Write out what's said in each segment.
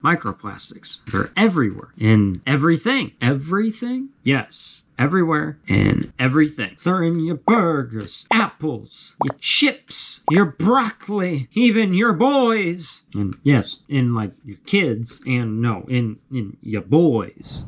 Microplastics. They're everywhere. In everything. Everything? Yes. Everywhere and everything. They're in your burgers, apples, your chips, your broccoli, even your boys. And yes, in like your kids, and no, in your boys.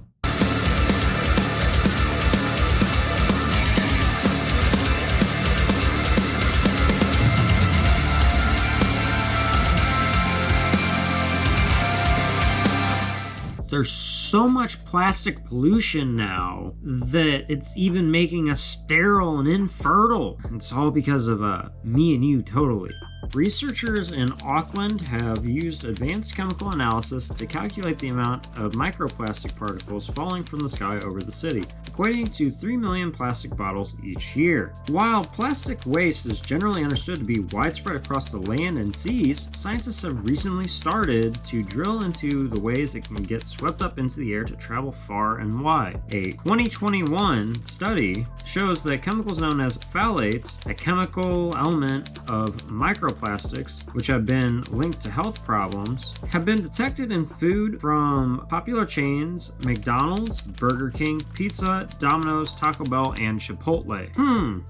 There's so much plastic pollution now that it's even making us sterile and infertile. It's all because of me and you, totally. Researchers in Auckland have used advanced chemical analysis to calculate the amount of microplastic particles falling from the sky over the city, equating to 3 million plastic bottles each year. While plastic waste is generally understood to be widespread across the land and seas, scientists have recently started to drill into the ways it can get swept up into the air to travel far and wide. A 2021 study shows that chemicals known as phthalates, a chemical element of microplastics, which have been linked to health problems, have been detected in food from popular chains McDonald's, Burger King, Pizza Hut, Domino's, Taco Bell, and Chipotle.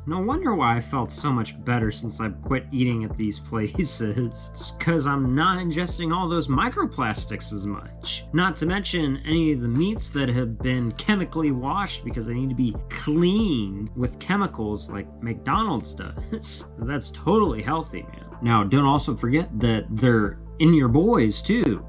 No wonder why I felt so much better since I quit eating at these places. It's because I'm not ingesting all those microplastics as much. Not to mention any of the meats that have been chemically washed because they need to be cleaned with chemicals like McDonald's does. That's totally healthy, man. Now, don't also forget that they're in your boys, too.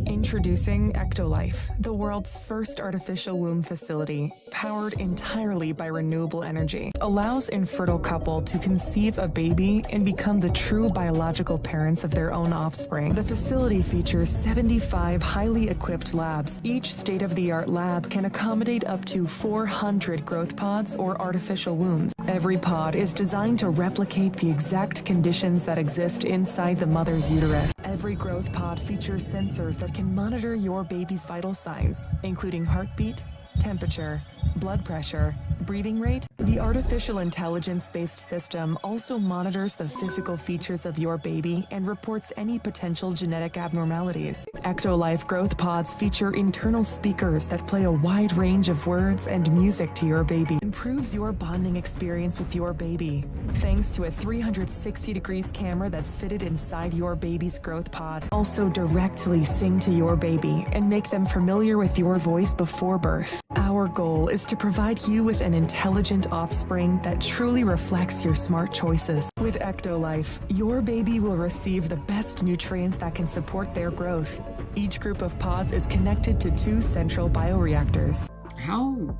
Introducing Ectolife, the world's first artificial womb facility, powered entirely by renewable energy, allows infertile couple to conceive a baby and become the true biological parents of their own offspring. The facility features 75 highly equipped labs. Each state-of-the-art lab can accommodate up to 400 growth pods or artificial wombs. Every pod is designed to replicate the exact conditions that exist inside the mother's uterus. Every growth pod features sensors that can monitor your baby's vital signs, including heartbeat, temperature, blood pressure, breathing rate. The artificial intelligence-based system also monitors the physical features of your baby and reports any potential genetic abnormalities. Ectolife growth pods feature internal speakers that play a wide range of words and music to your baby. Improves your bonding experience with your baby, thanks to a 360 degrees camera that's fitted inside your baby's growth pod. Also directly sing to your baby and make them familiar with your voice before birth. Our goal is to provide you with an intelligent offspring that truly reflects your smart choices. With Ectolife, your baby will receive the best nutrients that can support their growth. Each group of pods is connected to 2 central bioreactors. How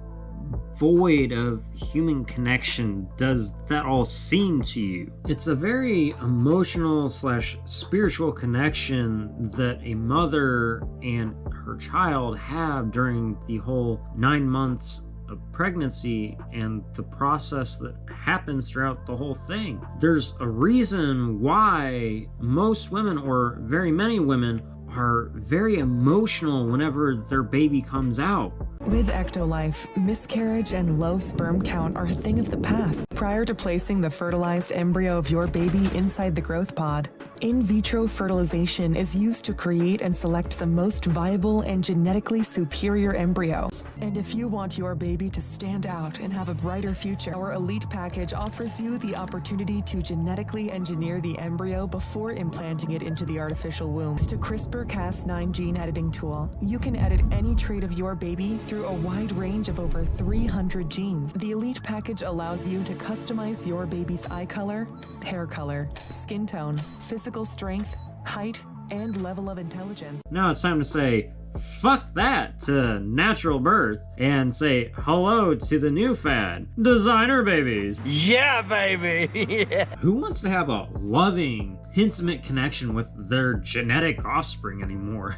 void of human connection does that all seem to you? It's a very emotional / spiritual connection that a mother and her child have during the whole 9 months of pregnancy and the process that happens throughout the whole thing. There's a reason why most women, or very many women, are very emotional whenever their baby comes out. With Ectolife, miscarriage and low sperm count are a thing of the past. Prior to placing the fertilized embryo of your baby inside the growth pod, in vitro fertilization is used to create and select the most viable and genetically superior embryo. And if you want your baby to stand out and have a brighter future, our Elite package offers you the opportunity to genetically engineer the embryo before implanting it into the artificial womb. To CRISPR-Cas9 gene editing tool, you can edit any trait of your baby through a wide range of over 300 genes. The Elite package allows you to customize your baby's eye color, hair color, skin tone, physical strength, height, and level of intelligence. Now it's time to say fuck that to natural birth and say hello to the new fad, designer babies. Yeah, baby! Yeah. Who wants to have a loving, intimate connection with their genetic offspring anymore?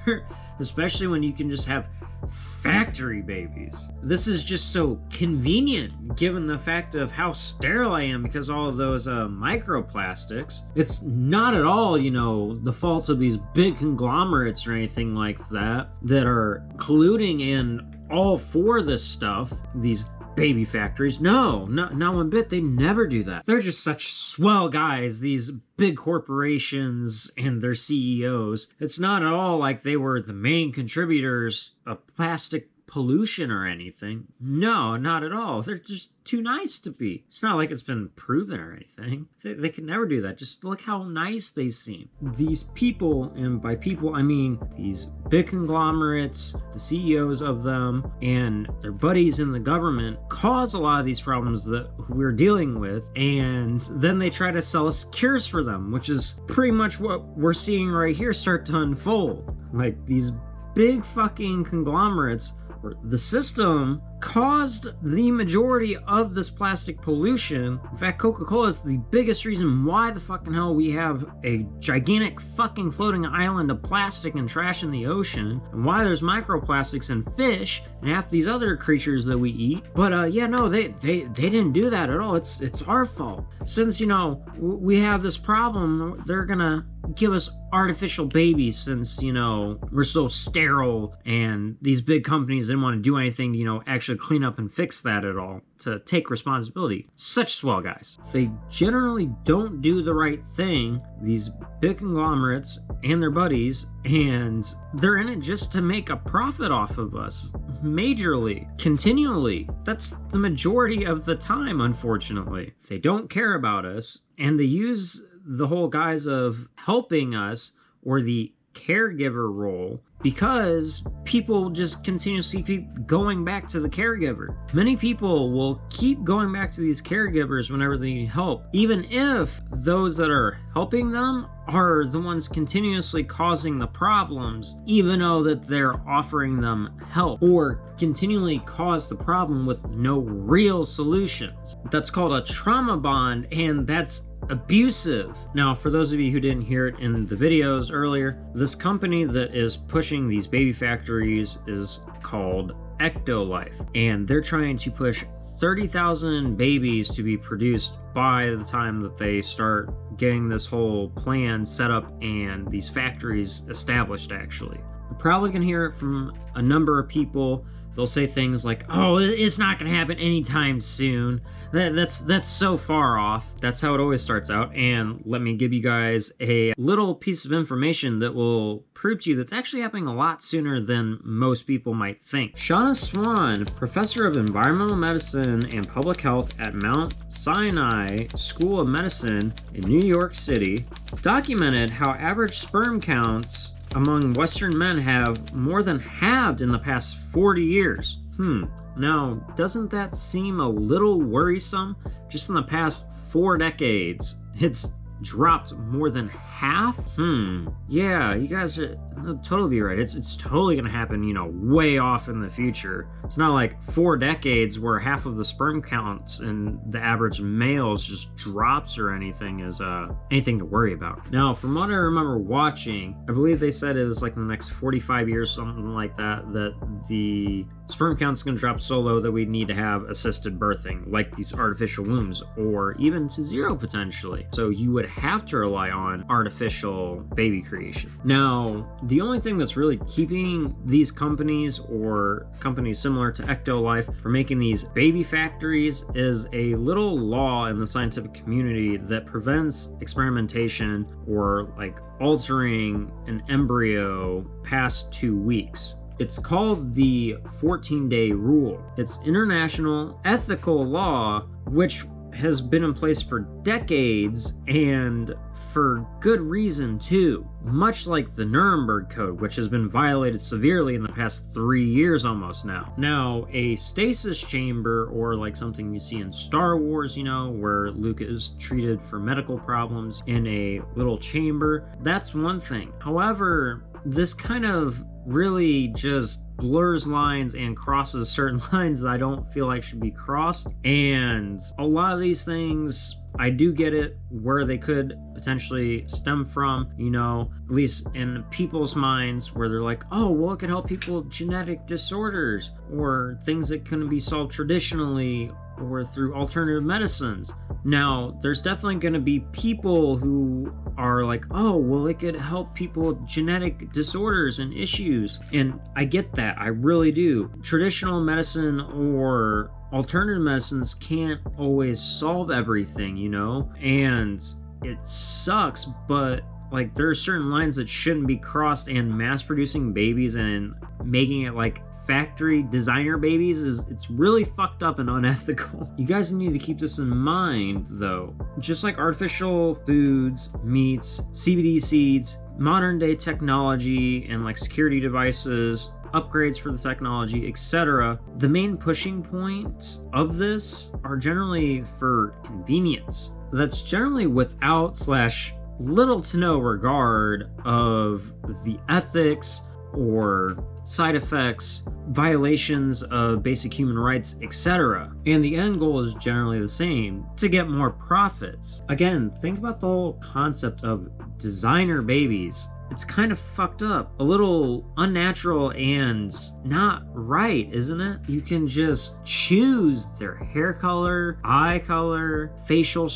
Especially when you can just have factory babies. This is just so convenient given the fact of how sterile I am because all of those microplastics. It's not at all, the fault of these big conglomerates or anything like that that are colluding and all for this stuff. These baby factories. No, not one bit. They never do that. They're just such swell guys, these big corporations and their CEOs. It's not at all like they were the main contributors of plastic pollution or anything. No, not at all. They're just too nice to be. It's not like it's been proven or anything. They can never do that. Just look how nice they seem. These people, and by people I mean these big conglomerates, the CEOs of them, and their buddies in the government, cause a lot of these problems that we're dealing with, and then they try to sell us cures for them, which is pretty much what we're seeing right here start to unfold. Like, these big fucking conglomerates, the system, caused the majority of this plastic pollution. In fact, Coca-Cola is the biggest reason why the fucking hell we have a gigantic fucking floating island of plastic and trash in the ocean, and why there's microplastics in fish and half these other creatures that we eat. But yeah, no, they didn't do that at all. It's our fault. Since, you know, we have this problem, they're gonna give us artificial babies since, you know, we're so sterile, and these big companies didn't want to do anything to, you know, actually clean up and fix that at all, to take responsibility. Such swell guys. They generally don't do the right thing, these big conglomerates and their buddies, and they're in it just to make a profit off of us, majorly, continually. That's the majority of the time, unfortunately. They don't care about us, and they use the whole guise of helping us, or the caregiver role, because people just continuously keep going back to the caregiver. Many people will keep going back to these caregivers whenever they need help, even if those that are helping them are the ones continuously causing the problems, even though that they're offering them help, or continually cause the problem with no real solutions. That's called a trauma bond, and that's abusive. Now, for those of you who didn't hear it in the videos earlier, this company that is pushing these baby factories is called Ectolife, and they're trying to push 30,000 babies to be produced by the time that they start getting this whole plan set up and these factories established. Actually, you're probably gonna hear it from a number of people. They'll say things like, oh, it's not gonna happen anytime soon. That's so far off. That's how it always starts out. And let me give you guys a little piece of information that will prove to you that's actually happening a lot sooner than most people might think. Shauna Swan, professor of environmental medicine and public health at Mount Sinai School of Medicine in New York City, documented how average sperm counts among Western men have more than halved in the past 40 years. Now, doesn't that seem a little worrisome? Just in the past 4 decades, it's dropped more than half? Yeah, you guys are totally right. It's totally gonna happen, you know, way off in the future. It's not like 4 decades where half of the sperm counts in the average males just drops or anything is anything to worry about. Now, from what I remember watching, I believe they said it was like in the next 45 years, something like that, that the sperm count's gonna drop so low that we need to have assisted birthing, like these artificial wombs, or even to 0 potentially. So you would have to rely on artificial baby creation. Now, the only thing that's really keeping these companies, or companies similar to Ectolife, from making these baby factories is a little law in the scientific community that prevents experimentation or like altering an embryo past 2 weeks. It's called the 14-day rule. It's international ethical law, which has been in place for decades, and for good reason too. Much like the Nuremberg Code, which has been violated severely in the past 3 years almost now. Now, a stasis chamber, or like something you see in Star Wars, you know, where Luke is treated for medical problems in a little chamber, that's one thing. However, this kind of really just blurs lines and crosses certain lines that I don't feel like should be crossed. And a lot of these things, I do get it, where they could potentially stem from, you know, at least in people's minds, where they're like, oh, well, it could help people with genetic disorders, or things that couldn't be solved traditionally or through alternative medicines. Now, there's definitely going to be people who are like, oh, well, it could help people with genetic disorders and issues. And I get that. I really do. Traditional medicine or alternative medicines can't always solve everything, you know? And it sucks, but like there are certain lines that shouldn't be crossed, and mass producing babies and making it like factory designer babies it's really fucked up and unethical. You guys need to keep this in mind though. Just like artificial foods, meats, CBD seeds, modern day technology and like security devices, upgrades for the technology, etc., the main pushing points of this are generally for convenience. That's generally without / little to no regard of the ethics or side effects, violations of basic human rights, etc. And the end goal is generally the same: to get more profits. Again, think about the whole concept of designer babies. It's kind of fucked up, a little unnatural and not right, isn't it? You can just choose their hair color, eye color, facial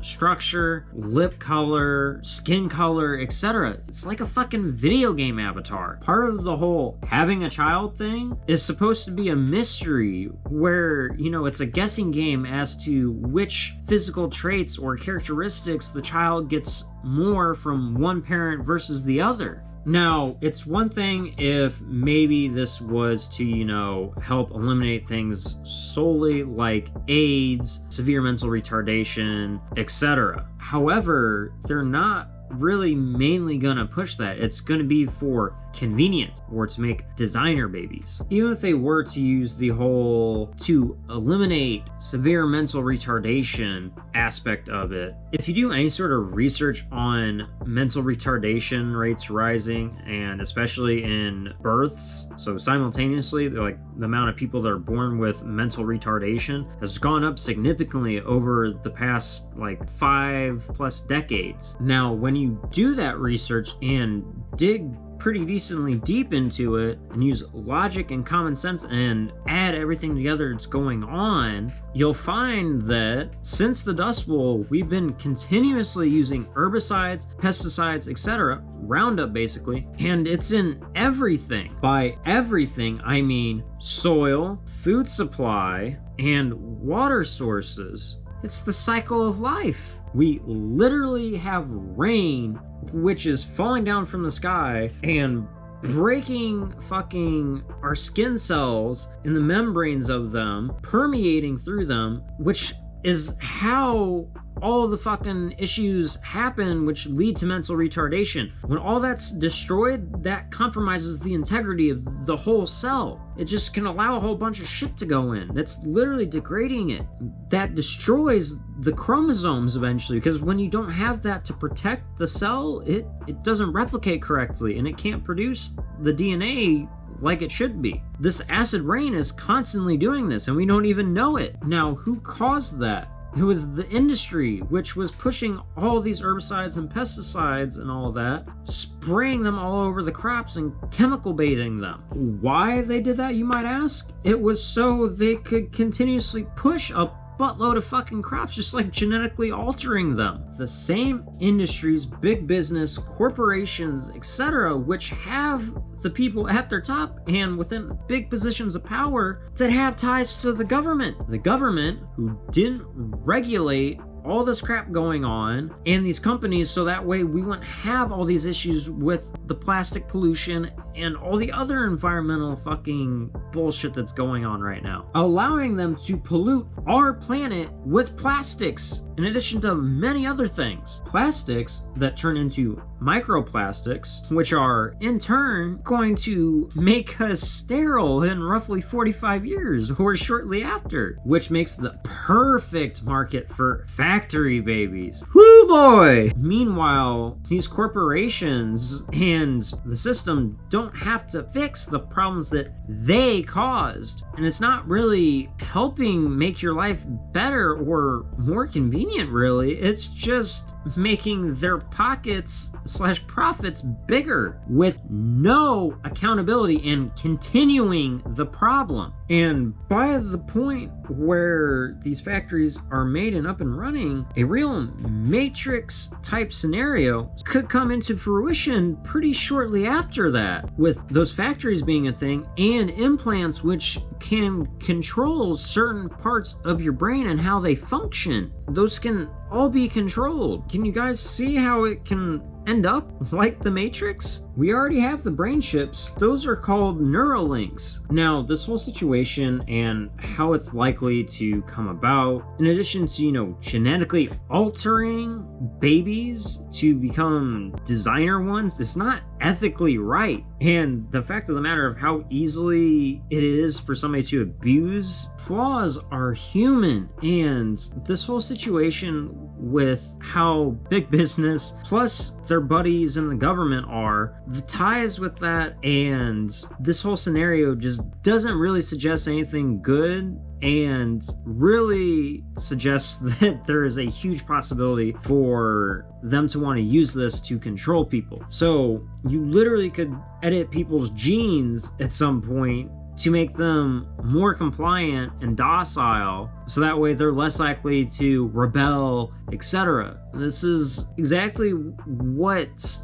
structure, lip color, skin color, etc. It's like a fucking video game avatar. Part of the whole having a child thing is supposed to be a mystery where, you know, it's a guessing game as to which physical traits or characteristics the child gets more from one parent versus the other. Now, it's one thing if maybe this was to, you know, help eliminate things solely like AIDS, severe mental retardation, etc. However, they're not really mainly gonna push that. It's gonna be for convenience or to make designer babies. Even if they were to use the whole to eliminate severe mental retardation aspect of it, if you do any sort of research on mental retardation rates rising, and especially in births, so simultaneously, like the amount of people that are born with mental retardation has gone up significantly over the past like 5+ decades. Now, when you do that research and dig pretty decently deep into it and use logic and common sense and add everything together that's going on, you'll find that since the Dust Bowl, we've been continuously using herbicides, pesticides, etc., Roundup basically, and it's in everything. By everything, I mean soil, food supply, and water sources. It's the cycle of life. We literally have rain, which is falling down from the sky and breaking fucking our skin cells in the membranes of them, permeating through them, which is how all the fucking issues happen which lead to mental retardation. When all that's destroyed, that compromises the integrity of the whole cell. It just can allow a whole bunch of shit to go in. That's literally degrading it. That destroys the chromosomes eventually, because when you don't have that to protect the cell, it doesn't replicate correctly and it can't produce the DNA like it should be. This acid rain is constantly doing this and we don't even know it. Now, who caused that? It was the industry, which was pushing all these herbicides and pesticides and all that, spraying them all over the crops and chemical bathing them. Why they did that, you might ask? It was so they could continuously push a buttload of fucking crops, just like genetically altering them. The same industries, big business, corporations, etc., which have the people at their top and within big positions of power that have ties to the government. The government who didn't regulate all this crap going on and these companies, so that way we wouldn't have all these issues with the plastic pollution and all the other environmental fucking bullshit that's going on right now, allowing them to pollute our planet with plastics in addition to many other things. Plastics that turn into microplastics, which are in turn going to make us sterile in roughly 45 years or shortly after, which makes the perfect market for factory babies. Whoo boy! Meanwhile, these corporations and the system don't have to fix the problems that they caused, and it's not really helping make your life better or more convenient, really. It's just making their pockets / profits bigger with no accountability and continuing the problem. And by the point where these factories are made and up and running, a real Matrix type scenario could come into fruition pretty shortly after that, with those factories being a thing and implants which can control certain parts of your brain and how they function. Those can all be controlled. Can you guys see how it can end up like the Matrix? We already have the brain chips. Those are called Neuralinks. Now, this whole situation and how it's likely to come about, in addition to, genetically altering babies to become designer ones, it's not ethically right. And the fact of the matter of how easily it is for somebody to abuse, flaws are human. And this whole situation with how big business plus their buddies in the government are, the ties with that and this whole scenario just doesn't really suggest anything good, and really suggests that there is a huge possibility for them to want to use this to control people. So you literally could edit people's genes at some point to make them more compliant and docile, so that way they're less likely to rebel, etc. This is exactly what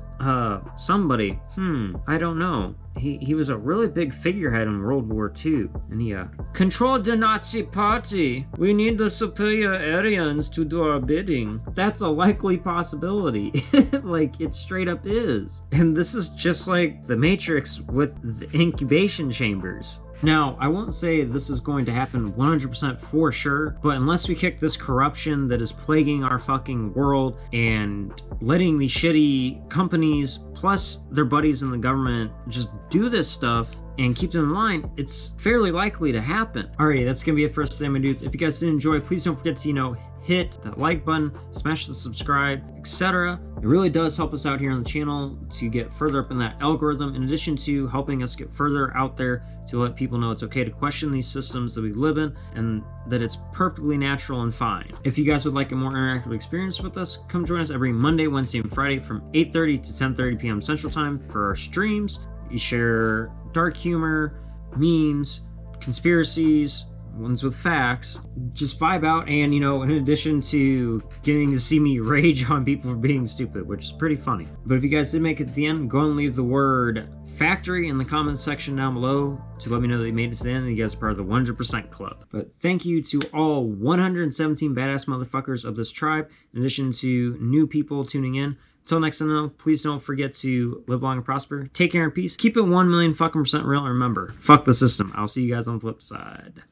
somebody, I don't know. He was a really big figurehead in World War II, and he controlled the Nazi party. We need the superior Aryans to do our bidding. That's a likely possibility. Like, it straight up is. And this is just like the Matrix with the incubation chambers. Now, I won't say this is going to happen 100% for sure, but unless we kick this corruption that is plaguing our fucking world and letting these shitty companies plus their buddies in the government just do this stuff and keep them in line, it's fairly likely to happen. Alrighty, that's gonna be it for us today, my dudes. If you guys did enjoy, please don't forget to, hit that like button, smash the subscribe, etc. It really does help us out here on the channel to get further up in that algorithm, in addition to helping us get further out there to let people know it's okay to question these systems that we live in and that it's perfectly natural and fine. If you guys would like a more interactive experience with us, come join us every Monday, Wednesday, and Friday from 8:30 to 10:30 p.m. Central Time for our streams. We share dark humor, memes, conspiracies, ones with facts, just vibe out, and in addition to getting to see me rage on people for being stupid, which is pretty funny. But if you guys did make it to the end, go and leave the word factory in the comments section down below to let me know that you made it to the end and you guys are part of the 100% club. But thank you to all 117 badass motherfuckers of this tribe, in addition to new people tuning in. Until next time, please don't forget to live long and prosper. Take care and peace. Keep it 1,000,000% real. And remember, fuck the system. I'll see you guys on the flip side.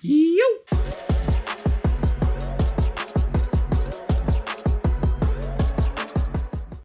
Yo!